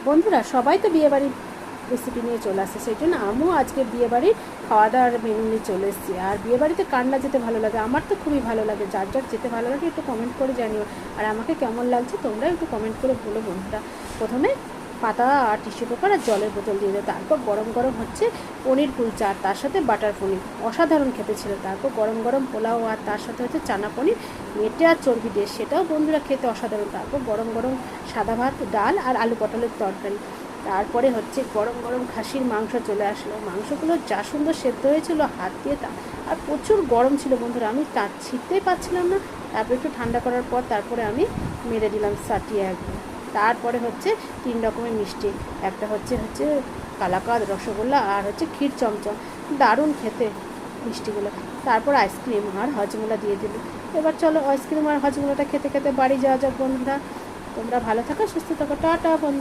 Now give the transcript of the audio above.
বন্ধুরা, সবাই তো বিয়েবাড়ির রেসিপি নিয়ে চলে আসছে, সেই জন্য আমিও আজকে বিয়েবাড়ির খাওয়া দাওয়ার মেনু নিয়ে চলে এসেছি। আর বিয়েবাড়িতে কার না যেতে ভালো লাগে? আমার তো খুবই ভালো লাগে। যার যার যেতে ভালো লাগে একটু কমেন্ট করে জানিও, আর আমাকে কেমন লাগছে তোমরা একটু কমেন্ট করে বলো বন্ধুরা। প্রথমে পাতা আর টিস্যু পেপার আর জলের বোতল দিয়ে দেয়, তারপর গরম গরম হচ্ছে পনির কুলচা আর তার সাথে বাটার পনির, অসাধারণ খেতে ছিল। তারপর গরম গরম পোলাও আর তার সাথে হচ্ছে চানা পনির মেটে আর চর্বি দিয়ে, সেটাও বন্ধুরা খেতে অসাধারণ। তারপর গরম গরম সাদা ভাত, ডাল আর আলু পটলের তরকারি। তারপরে হচ্ছে গরম গরম খাসির মাংস চলে আসলো। মাংসগুলো যা সুন্দর সেদ্ধ হয়েছিল হাত দিয়ে, তা আর প্রচুর গরম ছিল বন্ধুরা, আমি তা ছিঁড়তেই পারছিলাম না। তারপরে একটু ঠান্ডা করার পর তারপরে আমি মেরে দিলাম সাটিয়ে একদম। তারপরে হচ্ছে 3 রকমের মিষ্টি, একটা হচ্ছে কালাকাঁদ, রসগোল্লা আর হচ্ছে ক্ষীর চমচম, দারুণ খেতে মিষ্টিগুলো। তারপর আইসক্রিম আর হজমোলা দিয়ে দিল। এবার চলো আইসক্রিম আর হজমোলাটা খেতে খেতে বাড়ি যাওয়া যাক বন্ধুরা। তোমরা ভালো থাকো, সুস্থ থাকো, টাটা বন্ধু।